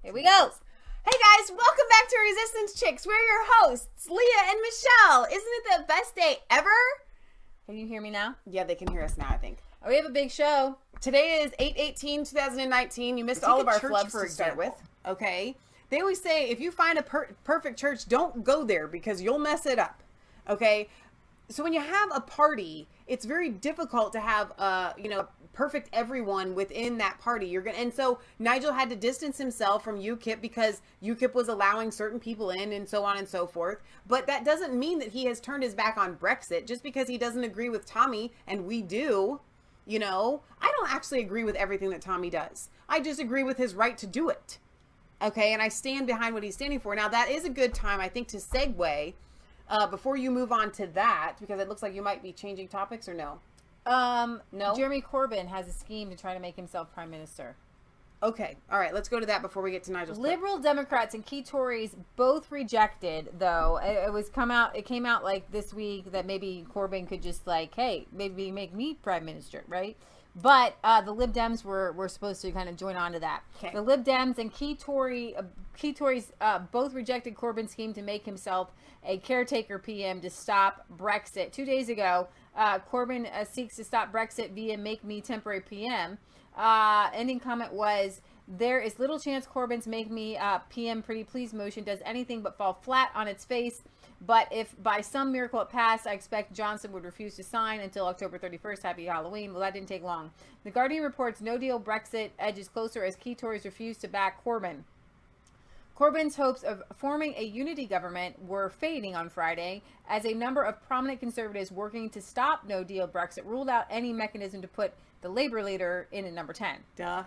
Here we go. Hey guys, welcome back to Resistance Chicks. We're your hosts, Leah and Michelle. Isn't it the best day ever? Can you hear me now? Yeah, they can hear us now, I think. Oh, we have a big show. Today is 8/18/2019. You missed all of our flubs to start with. Okay. They always say if you find a perfect church, don't go there because you'll mess it up. Okay. So when you have a party, it's very difficult to have perfect everyone within that party. And so Nigel had to distance himself from UKIP because UKIP was allowing certain people in and so on and so forth. But that doesn't mean that he has turned his back on Brexit just because he doesn't agree with Tommy, and we do. I don't actually agree with everything that Tommy does. I just agree with his right to do it. Okay, and I stand behind what he's standing for. Now that is a good time, I think, to segue before you move on to that, because it looks like you might be changing topics, or no? No. Jeremy Corbyn has a scheme to try to make himself prime minister. Okay. All right. Let's go to that before we get to Nigel's Liberal Democrats and key Tories both rejected, though. It came out like this week that maybe Corbyn could just hey, maybe make me prime minister, right? But the Lib Dems were supposed to kind of join on to that. Okay. The Lib Dems and key Tories both rejected Corbyn's scheme to make himself a caretaker PM to stop Brexit. 2 days ago, Corbyn seeks to stop Brexit via Make Me Temporary PM. Ending comment was, there is little chance Corbyn's Make Me PM Pretty Please motion does anything but fall flat on its face. But if by some miracle it passed, I expect Johnson would refuse to sign until October 31st. Happy Halloween. Well, that didn't take long. The Guardian reports no deal Brexit edges closer as key Tories refuse to back Corbyn. Corbyn's hopes of forming a unity government were fading on Friday as a number of prominent conservatives working to stop no-deal Brexit ruled out any mechanism to put the Labour leader in at number 10. Duh.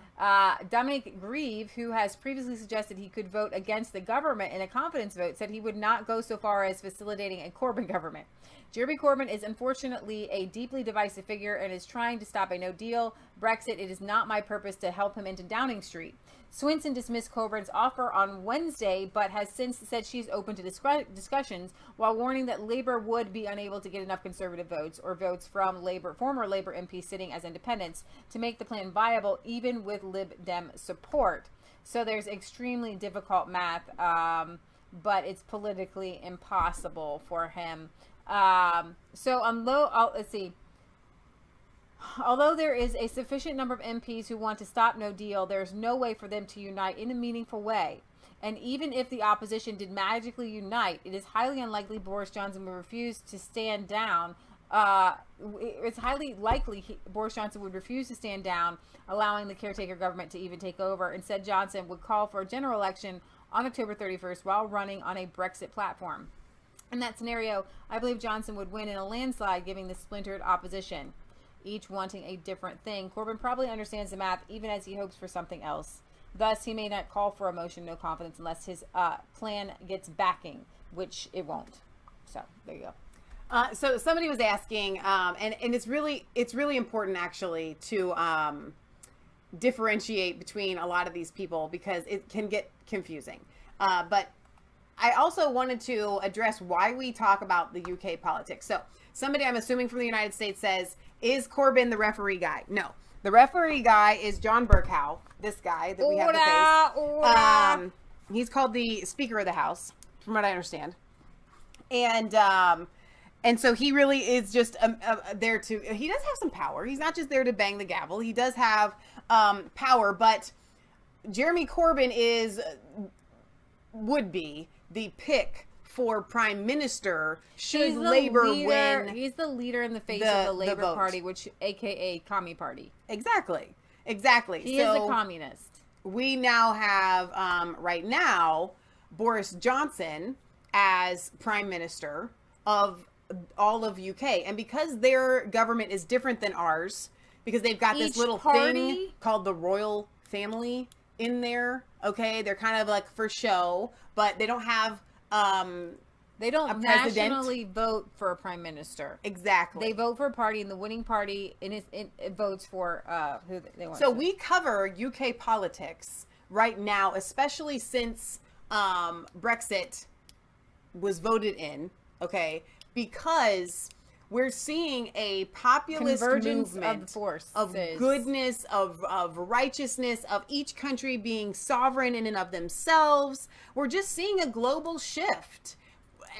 Dominic Grieve, who has previously suggested he could vote against the government in a confidence vote, said he would not go so far as facilitating a Corbyn government. Jeremy Corbyn is unfortunately a deeply divisive figure and is trying to stop a no-deal Brexit. It is not my purpose to help him into Downing Street. Swinson dismissed Corbyn's offer on Wednesday, but has since said she's open to discussions, while warning that Labour would be unable to get enough Conservative votes or votes from former Labour MPs sitting as independents to make the plan viable, even with Lib Dem support. So there's extremely difficult math, but it's politically impossible for him. Let's see. Although there is a sufficient number of MPs who want to stop no deal, there's no way for them to unite in a meaningful way. And even if the opposition did magically unite, it is highly unlikely Boris Johnson would refuse to stand down. It's highly likely Boris Johnson would refuse to stand down, allowing the caretaker government to even take over. Instead, Johnson would call for a general election on October 31st while running on a Brexit platform. In that scenario, I believe Johnson would win in a landslide, giving the splintered opposition, each wanting a different thing. Corbyn probably understands the math, even as he hopes for something else. Thus, he may not call for a motion no confidence unless his plan gets backing, which it won't. So there you go. So somebody was asking, and it's really important actually to differentiate between a lot of these people because it can get confusing. But I also wanted to address why we talk about the UK politics. So somebody, I'm assuming from the United States, says, is Corbyn the referee guy? No. The referee guy is John Bercow, this guy that we have the face. He's called the Speaker of the House, from what I understand. And so he really is just there to, he does have some power. He's not just there to bang the gavel. He does have power, but Jeremy Corbyn would be the pick for prime minister should Labour win. He's the leader in the face of the Labour Party, which aka Commie Party. Exactly. He is a communist. We now have right now Boris Johnson as prime minister of all of UK, and because their government is different than ours, because they've got this little thing called the royal family in there. Okay, they're kind of like for show, but they don't have they don't nationally vote for a prime minister. Exactly. They vote for a party, and the winning party it votes for who they want. So we cover UK politics right now, especially since Brexit was voted in. Okay, because we're seeing a populist movement of goodness, of righteousness, of each country being sovereign in and of themselves. We're just seeing a global shift.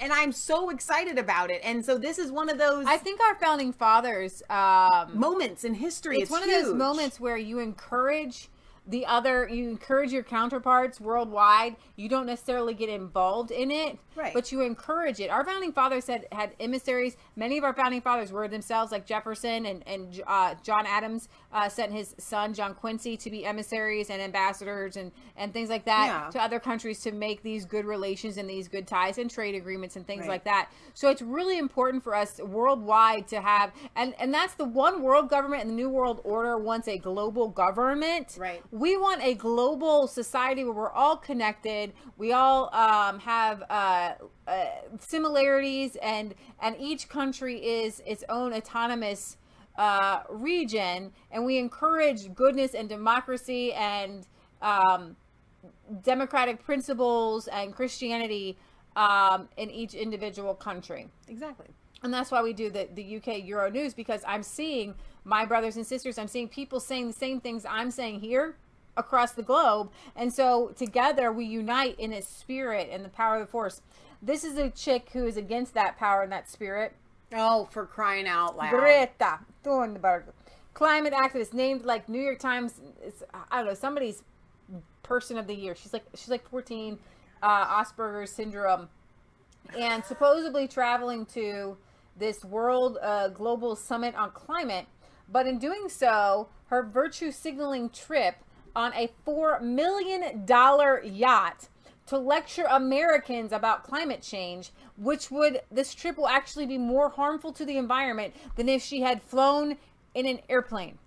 And I'm so excited about it. And so this is one of those... I think our founding fathers... moments in history. It's one of those moments where you encourage you encourage your counterparts worldwide. You don't necessarily get involved in it, right, but you encourage it. Our founding fathers had emissaries. Many of our founding fathers were themselves, like Jefferson and John Adams sent his son John Quincy to be emissaries and ambassadors and things like that to other countries to make these good relations and these good ties and trade agreements and things like that. So it's really important for us worldwide to have, and that's the one world government, and the New World Order wants a global government. Right. We want a global society where we're all connected. We all have similarities, and each country is its own autonomous region, and we encourage goodness and democracy and democratic principles and Christianity in each individual country. Exactly. And that's why we do the UK Euro News, because I'm seeing my brothers and sisters, I'm seeing people saying the same things I'm saying here across the globe. And so together we unite in a spirit and the power of the force. This is a chick who is against that power and that spirit. Oh, for crying out loud. Greta Thunberg. Climate activist, named like New York Times, I don't know, somebody's person of the year. She's like 14, Asperger's syndrome, and supposedly traveling to this world global summit on climate. But in doing so, her virtue signaling trip on a $4 million yacht to lecture Americans about climate change, this trip will actually be more harmful to the environment than if she had flown in an airplane.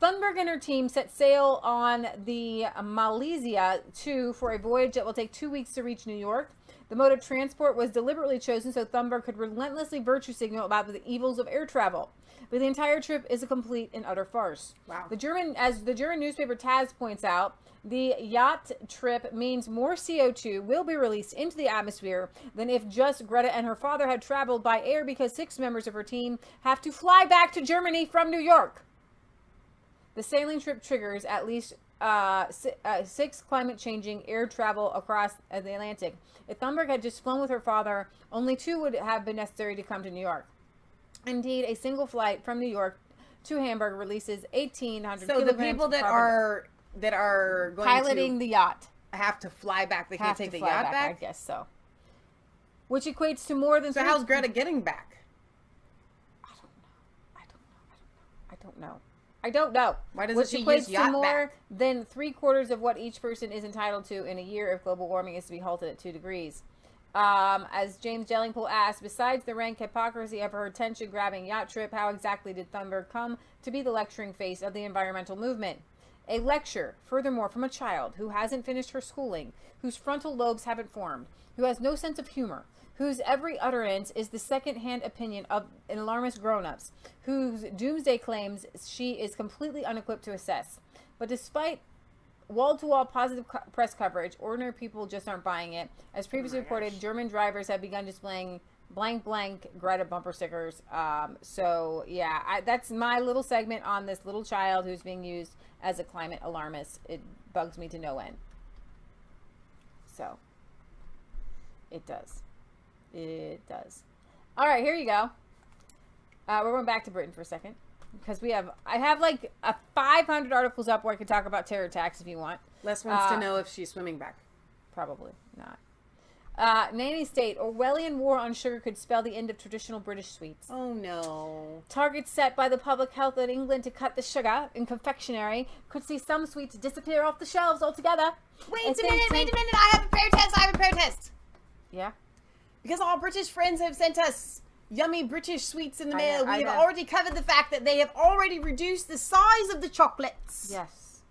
Thunberg and her team set sail on the Malaysia 2 for a voyage that will take 2 weeks to reach New York. The mode of transport was deliberately chosen so Thunberg could relentlessly virtue signal about the evils of air travel. But the entire trip is a complete and utter farce. Wow. As the German newspaper Taz points out, the yacht trip means more CO2 will be released into the atmosphere than if just Greta and her father had traveled by air, because 6 members of her team have to fly back to Germany from New York. The sailing trip triggers at least 6 climate-changing air travel across the Atlantic. If Thunberg had just flown with her father, only 2 would have been necessary to come to New York. Indeed, a single flight from New York to Hamburg releases 1,800 kilograms. So the people that are going piloting the yacht have to fly back. They can't take the yacht back? I guess so. Which equates to more than... So how's Greta getting back? I don't know. Why doesn't she use yacht more back? Than 3/4 of what each person is entitled to in a year if global warming is to be halted at 2 degrees. As James Jellingpool asked, besides the rank hypocrisy of her attention-grabbing yacht trip, how exactly did Thunberg come to be the lecturing face of the environmental movement? A lecture, furthermore, from a child who hasn't finished her schooling, whose frontal lobes haven't formed, who has no sense of humor, whose every utterance is the second-hand opinion of alarmist grown-ups, whose doomsday claims she is completely unequipped to assess. But despite wall-to-wall positive press coverage, ordinary people just aren't buying it. As previously reported, German drivers have begun displaying blank blank Greta bumper stickers. So yeah, that's my little segment on this little child who's being used as a climate alarmist. It bugs me to no end. So it does. All right, here you go. We're going back to Britain for a second, because I have like 500 articles up where I could talk about terror attacks if you want. Les wants to know if she's swimming back. Probably not. Nanny State, Orwellian war on sugar could spell the end of traditional British sweets. Oh no. Targets set by the public health in England to cut the sugar in confectionery could see some sweets disappear off the shelves altogether. Wait a minute. I have a protest. Yeah? Because all British friends have sent us yummy British sweets in the mail. We have already covered the fact that they have already reduced the size of the chocolates. Yes.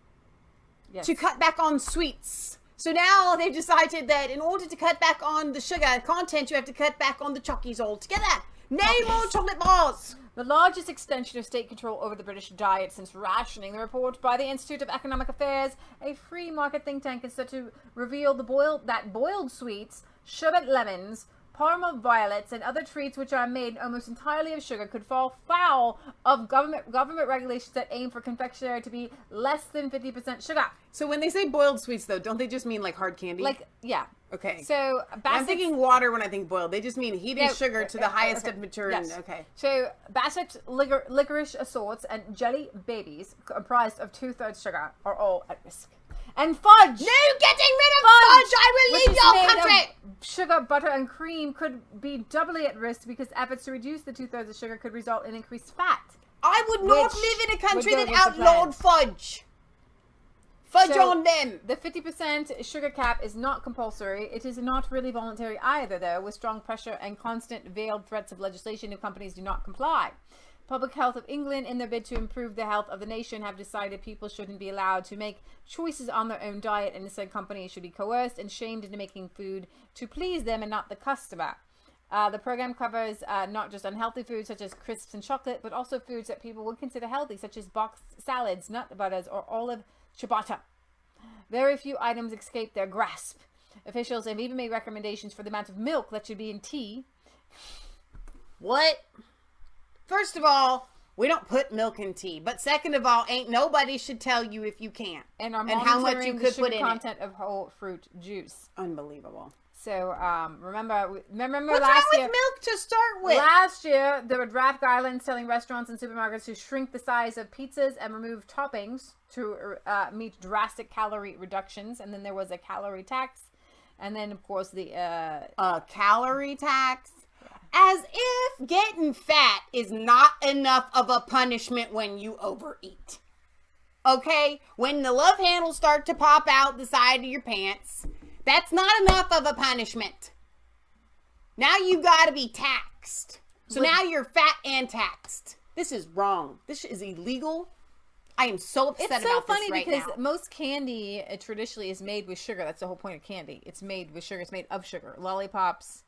To cut back on sweets. So now they've decided that in order to cut back on the sugar content, you have to cut back on the chockies altogether. No more chocolate bars. The largest extension of state control over the British diet since rationing. The report by the Institute of Economic Affairs, a free market think tank, is said to reveal that boiled sweets, sherbet lemons, Parma violets, and other treats which are made almost entirely of sugar could fall foul of government regulations that aim for confectionery to be less than 50% sugar. So when they say boiled sweets, though, don't they just mean like hard candy? Like, yeah. Okay. So I'm thinking water when I think boiled. They just mean heated sugar to the highest of maturity. Yes. Okay. So Bassett's licorice assorts and jelly babies comprised of 2/3 sugar are all at risk. And fudge! No getting rid of fudge! I will leave your country! Sugar, butter, and cream could be doubly at risk because efforts to reduce the 2/3 of sugar could result in increased fat. I would not live in a country that outlawed fudge. Fudge on them. The 50% sugar cap is not compulsory. It is not really voluntary either, though, with strong pressure and constant veiled threats of legislation if companies do not comply. Public Health of England, in their bid to improve the health of the nation, have decided people shouldn't be allowed to make choices on their own diet, and instead companies should be coerced and shamed into making food to please them and not the customer. The program covers not just unhealthy foods such as crisps and chocolate, but also foods that people would consider healthy, such as boxed salads, nut butters, or olive ciabatta. Very few items escape their grasp. Officials have even made recommendations for the amount of milk that should be in tea. What? First of all, we don't put milk in tea. But second of all, ain't nobody should tell you if you can't. And are how much you could put in content of whole fruit juice. Unbelievable. So remember What's last wrong year, with milk to start with? Last year, there were draft guidelines telling restaurants and supermarkets to shrink the size of pizzas and remove toppings to meet drastic calorie reductions. And then there was a calorie tax. And then, of course, the... calorie tax? As if getting fat is not enough of a punishment when you overeat. Okay? When the love handles start to pop out the side of your pants, that's not enough of a punishment. Now you got to be taxed. So now you're fat and taxed. This is wrong. This is illegal. I am so upset about this right now. It's so funny because most candy traditionally is made with sugar. That's the whole point of candy. It's made with sugar. It's made of sugar. Lollipops,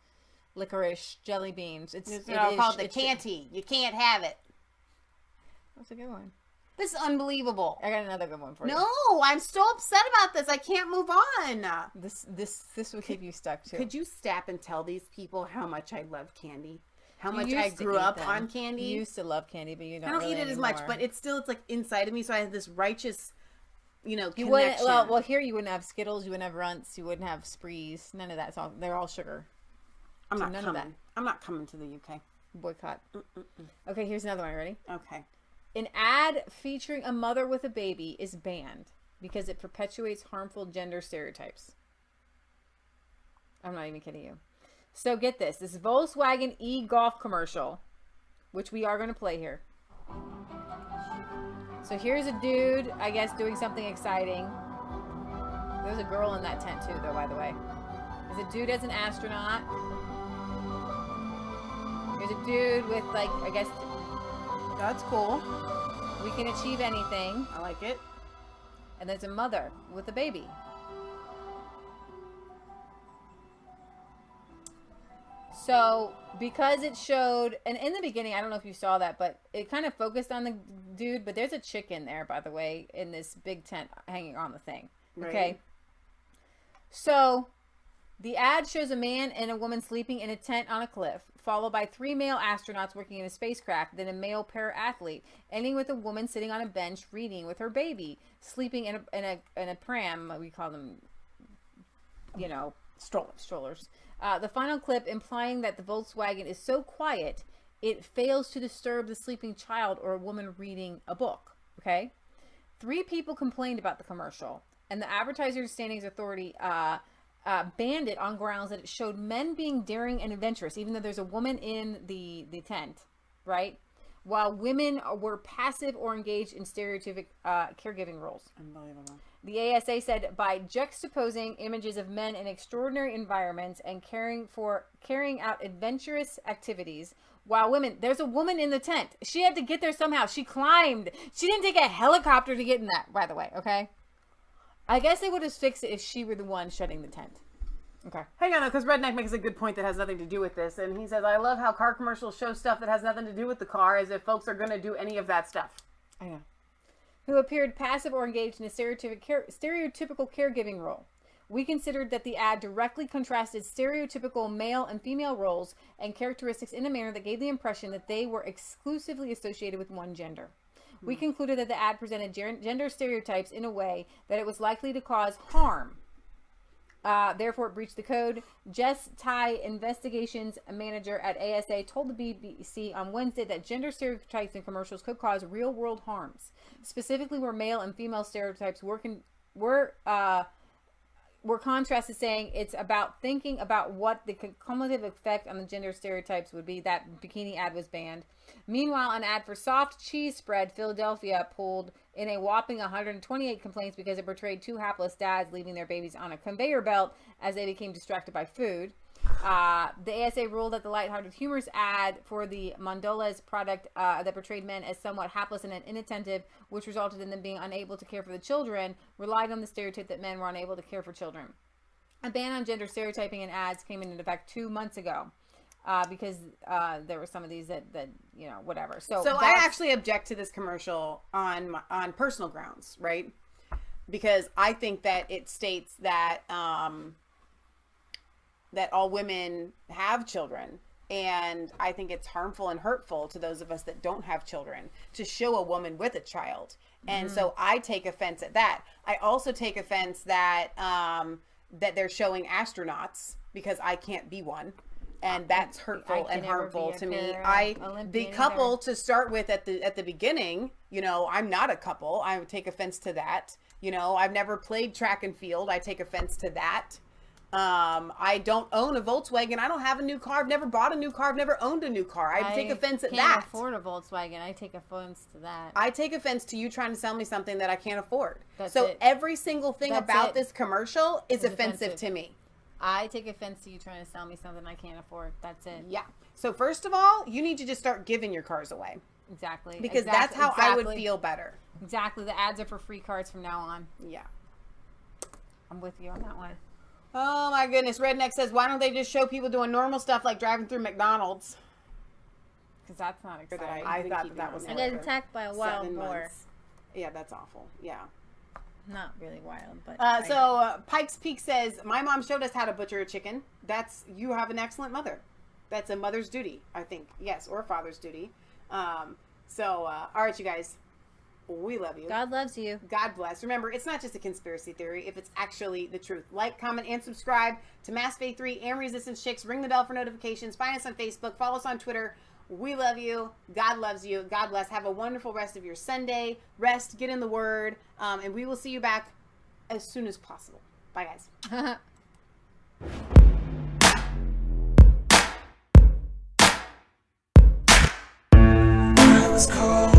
licorice, jelly beans. It's called the canty. You can't have it. That's a good one. This is unbelievable. I got another good one for you. No, I'm so upset about this. I can't move on. This will keep you stuck too. Could you stop and tell these people how much I love candy? How much I grew up on candy? You used to love candy, but you don't. I don't really eat it anymore. as much, but it's like inside of me. So I have this righteous, connection. You wouldn't. Well, here you wouldn't have Skittles. You wouldn't have Runts. You wouldn't have Sprees. None of that. They're all sugar. I'm not coming. I'm not coming to the UK. Boycott. Okay, here's another one. Ready? Okay. An ad featuring a mother with a baby is banned because it perpetuates harmful gender stereotypes. I'm not even kidding you. So get this. This Volkswagen e-Golf commercial, which we are going to play here. So here's a dude, I guess, doing something exciting. There's a girl in that tent too, though, by the way. There's a dude as an astronaut. There's a dude with, like, I guess... That's cool. We can achieve anything. I like it. And there's a mother with a baby. So, because it showed, and in the beginning, I don't know if you saw that, but it kind of focused on the dude, but there's a chick in there, by the way, in this big tent hanging on the thing. Right. Okay. So, the ad shows a man and a woman sleeping in a tent on a cliff, followed by 3 male astronauts working in a spacecraft, then a male para-athlete, ending with a woman sitting on a bench reading with her baby, sleeping in a pram. We call them, strollers. The final clip implying that the Volkswagen is so quiet, it fails to disturb the sleeping child or a woman reading a book. Okay? 3 people complained about the commercial, and the Advertisers Standings Authority banned it on grounds that it showed men being daring and adventurous, even though there's a woman in the tent, right? While women were passive or engaged in stereotypic caregiving roles. Unbelievable. The ASA said by juxtaposing images of men in extraordinary environments and carrying out adventurous activities, while there's a woman in the tent. She had to get there somehow. She climbed. She didn't take a helicopter to get in that, by the way, okay? I guess they would have fixed it if she were the one shutting the tent. Okay. Hang on, though, because Redneck makes a good point that has nothing to do with this. And he says, I love how car commercials show stuff that has nothing to do with the car, as if folks are going to do any of that stuff. I know. Who appeared passive or engaged in a stereotypical caregiving role. We considered that the ad directly contrasted stereotypical male and female roles and characteristics in a manner that gave the impression that they were exclusively associated with one gender. We concluded that the ad presented gender stereotypes in a way that it was likely to cause harm. Therefore, it breached the code. Jess Ty, investigations manager at ASA, told the BBC on Wednesday that gender stereotypes in commercials could cause real-world harms, specifically where male and female stereotypes were contrasted, saying it's about thinking about what the cumulative effect on the gender stereotypes would be. That bikini ad was banned. Meanwhile, an ad for soft cheese spread Philadelphia pulled in a whopping 128 complaints because it portrayed two hapless dads leaving their babies on a conveyor belt as they became distracted by food. The ASA ruled that the lighthearted humorous ad for the Mondolas product that portrayed men as somewhat hapless and inattentive, which resulted in them being unable to care for the children, relied on the stereotype that men were unable to care for children. A ban on gender stereotyping in ads came into effect 2 months ago. Because there were some of these that you know, whatever. So I actually object to this commercial on personal grounds, right? Because I think that it states that that all women have children, and I think it's harmful and hurtful to those of us that don't have children to show a woman with a child, and so I take offense at that. I also take offense that that they're showing astronauts because I can't be one. And that's hurtful and harmful to me. The couple either. To start with at the beginning, you know, I'm not a couple. I would take offense to that. You know, I've never played track and field. I take offense to that. I don't own a Volkswagen. I don't have a new car. I've never bought a new car. I've never owned a new car. I take offense at that. I can't afford a Volkswagen. I take offense to that. I take offense to you trying to sell me something that I can't afford. So every single thing about this commercial is offensive to me. I take offense to you trying to sell me something I can't afford. That's it. Yeah. So first of all, you need to just start giving your cars away. Exactly. Because that's how I would feel better. Exactly. The ads are for free cars from now on. Yeah. I'm with you on that one. Oh my goodness. Redneck says, why don't they just show people doing normal stuff like driving through McDonald's? Because that's not exciting. I thought that was I got attacked by a wild boar. Yeah, that's awful. Yeah. Not really wild, but Pikes Peak says, my mom showed us how to butcher a chicken. You have an excellent mother. That's a mother's duty, I think. Yes, or a father's duty. All right, you guys. We love you. God loves you. God bless. Remember, it's not just a conspiracy theory if it's actually the truth. Like, comment, and subscribe to Masfaith3 and Resistance Chicks. Ring the bell for notifications. Find us on Facebook. Follow us on Twitter. We love you. God loves you. God bless. Have a wonderful rest of your Sunday. Rest. Get in the Word. And we will see you back as soon as possible. Bye, guys. I was cold.